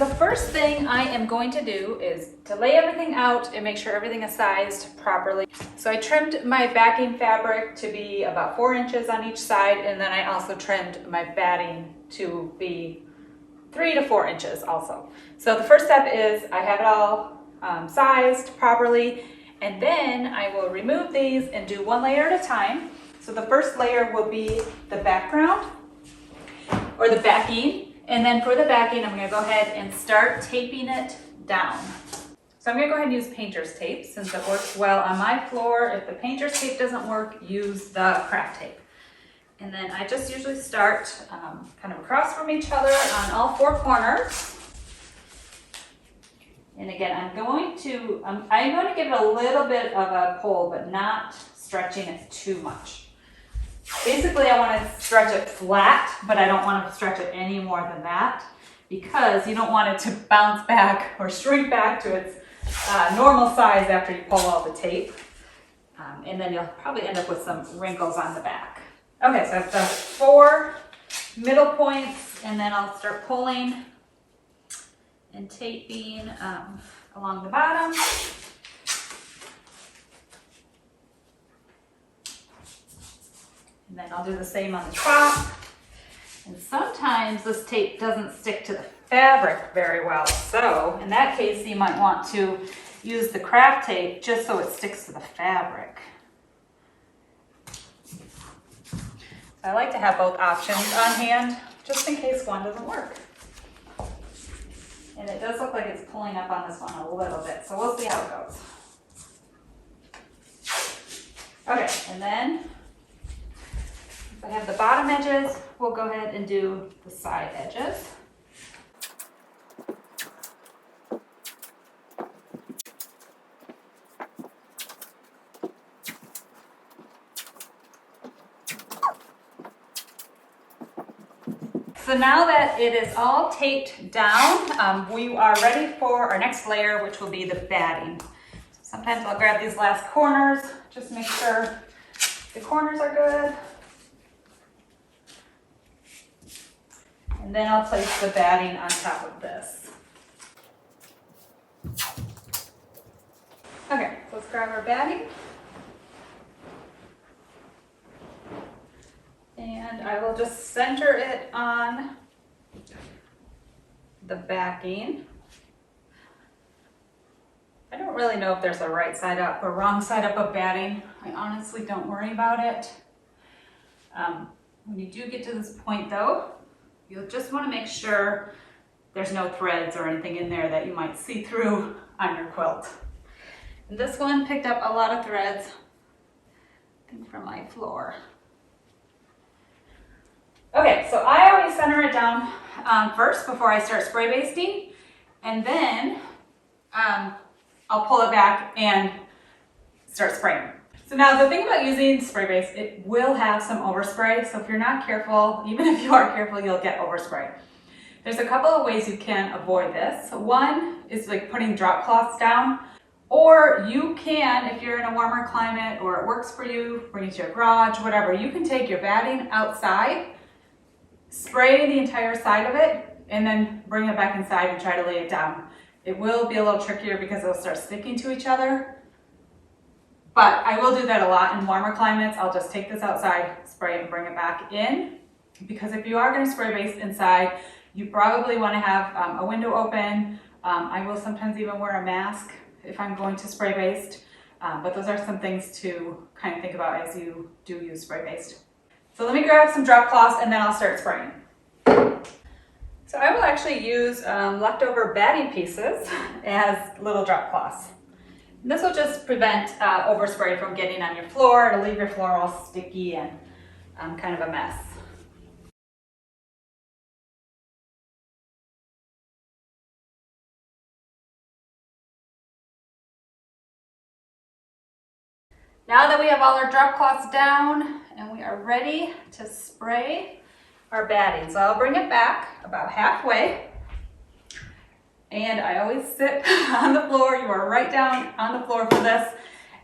the first thing I am going to do is to lay everything out and make sure everything is sized properly. So I trimmed my backing fabric to be about 4 inches on each side, and then I also trimmed my batting to be 3 to 4 inches also. So the first step is I have it all sized properly, and then I will remove these and do one layer at a time. So the first layer will be the background or the backing. And then for the backing, I'm going to go ahead and start taping it down. So I'm going to go ahead and use painter's tape since it works well on my floor. If the painter's tape doesn't work, use the craft tape. And then I just usually start kind of across from each other on all 4 corners. And again, I'm going to give it a little bit of a pull, but not stretching it too much. Basically, I want to stretch it flat, but I don't want to stretch it any more than that because you don't want it to bounce back or shrink back to its normal size after you pull all the tape. And then you'll probably end up with some wrinkles on the back. Okay, so I've done 4 middle points, and then I'll start pulling and taping along the bottom. And then I'll do the same on the top. And sometimes this tape doesn't stick to the fabric very well. So in that case, you might want to use the craft tape just so it sticks to the fabric. I like to have both options on hand just in case one doesn't work. And it does look like it's pulling up on this one a little bit, so we'll see how it goes. Okay, and then I have the bottom edges, we'll go ahead and do the side edges. So now that it is all taped down, we are ready for our next layer, which will be the batting. Sometimes I'll grab these last corners, just make sure the corners are good. And then I'll place the batting on top of this. Okay, so let's grab our batting. And I will just center it on the backing. I don't really know if there's a right side up or wrong side up of batting. I honestly don't worry about it. When you do get to this point though, you'll just want to make sure there's no threads or anything in there that you might see through on your quilt. And this one picked up a lot of threads, I think from my floor. Okay, so I always center it down first before I start spray basting, and then I'll pull it back and start spraying. So now the thing about using spray base, it will have some overspray. So if you're not careful, even if you are careful, you'll get overspray. There's a couple of ways you can avoid this. One is like putting drop cloths down, or you can, if you're in a warmer climate or it works for you, bring it to your garage, whatever, you can take your batting outside, spray the entire side of it, and then bring it back inside and try to lay it down. It will be a little trickier because it'll start sticking to each other. But I will do that a lot in warmer climates. I'll just take this outside, spray it, and bring it back in. Because if you are going to spray baste inside, you probably want to have a window open. I will sometimes even wear a mask if I'm going to spray baste. But those are some things to kind of think about as you do use spray baste. So let me grab some drop cloths and then I'll start spraying. So I will actually use leftover batting pieces as little drop cloths. And this will just prevent overspray from getting on your floor. It'll leave your floor all sticky and kind of a mess. Now that we have all our drop cloths down and we are ready to spray our batting. So I'll bring it back about halfway. And I always sit on the floor. You are right down on the floor for this.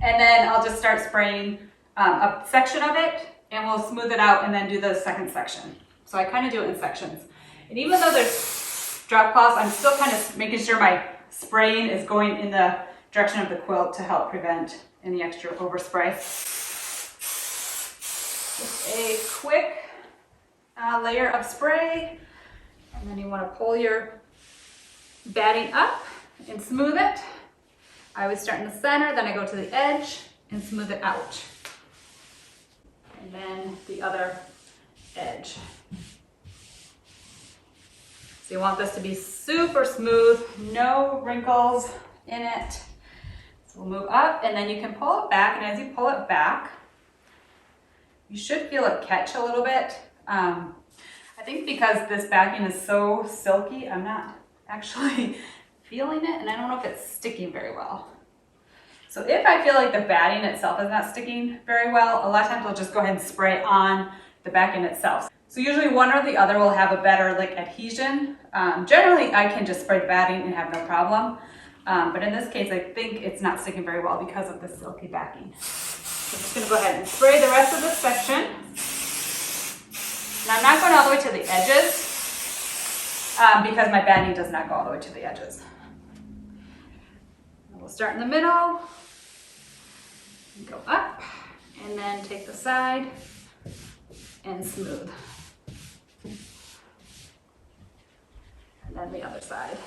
And then I'll just start spraying a section of it and we'll smooth it out and then do the second section. So I kind of do it in sections. And even though there's drop cloths. I'm still kind of making sure my spraying is going in the direction of the quilt to help prevent any extra overspray. Just a quick layer of spray, and then you want to pull your batting up and smooth it. I always start in the center, then I go to the edge and smooth it out. And then the other edge. So you want this to be super smooth, no wrinkles in it. So we'll move up, and then you can pull it back, and as you pull it back, you should feel it catch a little bit. I think because this backing is so silky, I'm not actually feeling it, and I don't know if it's sticking very well. So if I feel like the batting itself is not sticking very well, a lot of times I'll just go ahead and spray on the backing itself. So usually one or the other will have a better adhesion. Generally I can just spray the batting and have no problem. But in this case, I think it's not sticking very well because of the silky backing. So I'm just gonna go ahead and spray the rest of this section. And I'm not going all the way to the edges because my batting does not go all the way to the edges. And we'll start in the middle, and go up, and then take the side and smooth. And then the other side.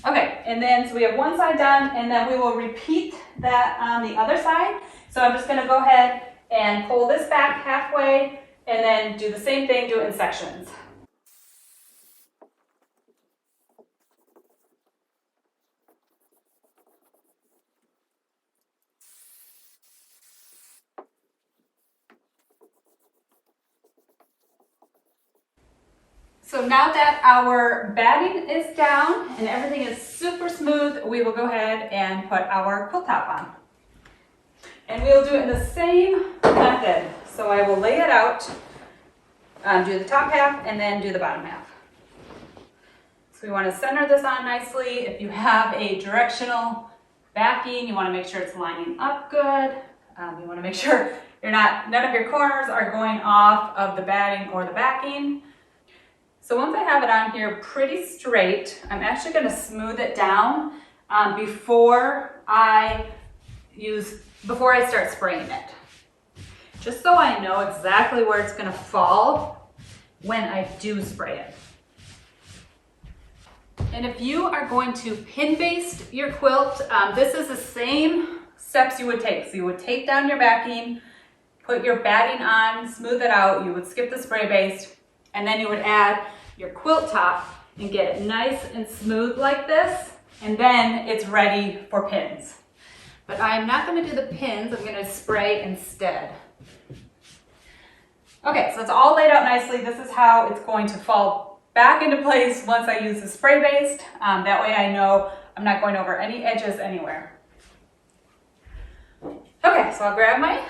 Okay, and then so we have one side done, and then we will repeat that on the other side. So I'm just going to go ahead and pull this back halfway, and then do the same thing, do it in sections. So now that our batting is down and everything is super smooth, we will go ahead and put our quilt top on. And we'll do it in the same method. So I will lay it out, do the top half, and then do the bottom half. So we want to center this on nicely. If you have a directional backing, you want to make sure it's lining up good. You want to make sure none of your corners are going off of the batting or the backing. So once I have it on here pretty straight, I'm actually going to smooth it down before I start spraying it. Just so I know exactly where it's going to fall when I do spray it. And if you are going to pin baste your quilt, this is the same steps you would take. So you would take down your backing, put your batting on, smooth it out, you would skip the spray baste, and then you would add your quilt top and get it nice and smooth like this, and then it's ready for pins. But I'm not going to do the pins, I'm going to spray instead. Okay, so it's all laid out nicely. This is how it's going to fall back into place once I use the spray baste. That way I know I'm not going over any edges anywhere. Okay, so I'll grab my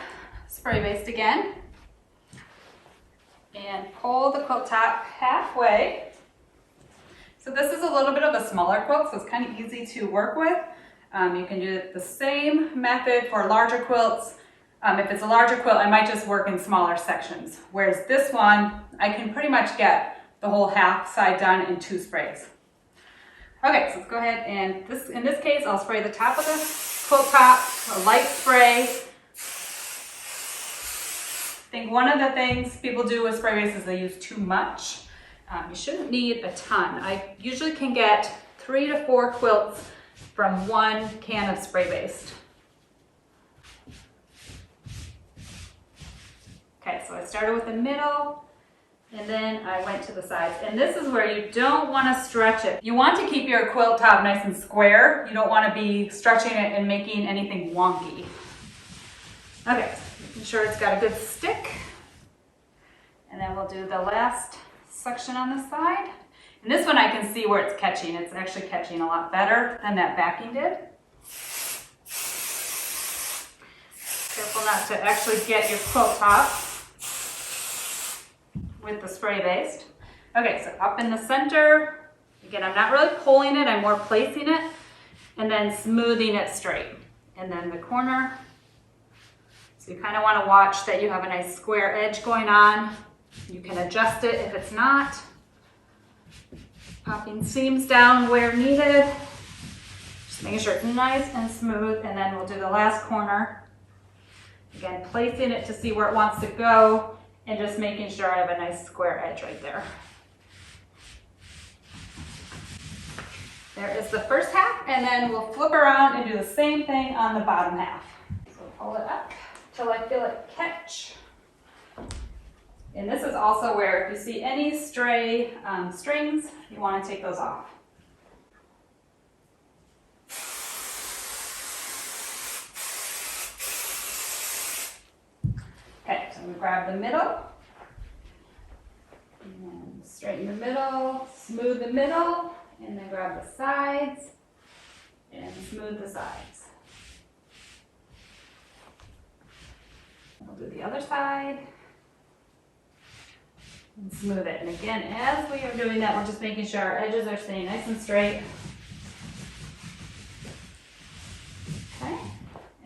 spray baste again and pull the quilt top halfway. So this is a little bit of a smaller quilt, so it's kind of easy to work with. You can do the same method for larger quilts. If it's a larger quilt, I might just work in smaller sections. Whereas this one, I can pretty much get the whole half side done in 2 sprays. Okay, so let's go ahead and in this case, I'll spray the top of the quilt top, a light spray. I think one of the things people do with spray baste is they use too much. You shouldn't need a ton. I usually can get 3 to 4 quilts from 1 can of spray baste. Okay, so I started with the middle, and then I went to the sides. And this is where you don't want to stretch it. You want to keep your quilt top nice and square. You don't want to be stretching it and making anything wonky. Okay, making sure it's got a good stick. And then we'll do the last section on the side. And this one I can see where it's catching. It's actually catching a lot better than that backing did. Careful not to actually get your quilt top with the spray baste. Okay, so up in the center, again, I'm not really pulling it, I'm more placing it, and then smoothing it straight. And then the corner, So you kind of want to watch that you have a nice square edge going on. You can adjust it if it's not. Popping seams down where needed. Just making sure it's nice and smooth, and then we'll do the last corner. Again, placing it to see where it wants to go, and just making sure I have a nice square edge right there. There is the first half, and then we'll flip around and do the same thing on the bottom half. So pull it up till I feel it catch. And this is also where if you see any stray strings, you want to take those off. Okay, so I'm going to grab the middle, and straighten the middle, smooth the middle, and then grab the sides, and smooth the sides. We'll do the other side, and smooth it. And again, as we are doing that, we're just making sure our edges are staying nice and straight. Okay,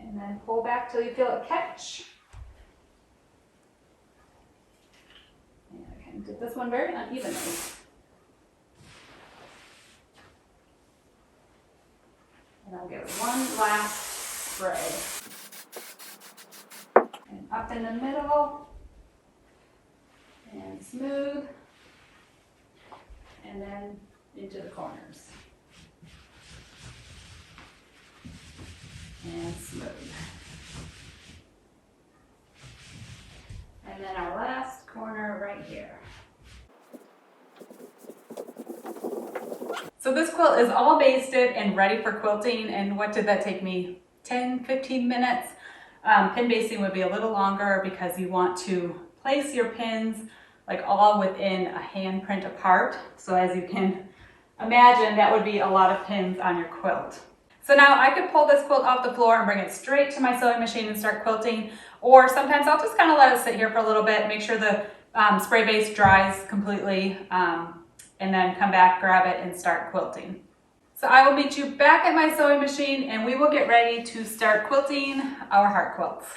and then pull back till you feel it catch. And I can dip this one very unevenly. And I'll give it one last spray. And up in the middle, and smooth, and then into the corners. And smooth. And then our last corner right here. So this quilt is all basted and ready for quilting, and what did that take me? 10-15 minutes. Pin basting would be a little longer because you want to place your pins like all within a handprint apart. So as you can imagine, that would be a lot of pins on your quilt. So now I could pull this quilt off the floor and bring it straight to my sewing machine and start quilting, or sometimes I'll just kind of let it sit here for a little bit, make sure the spray base dries completely, and then come back, grab it, and start quilting. So I will meet you back at my sewing machine, and we will get ready to start quilting our heart quilts.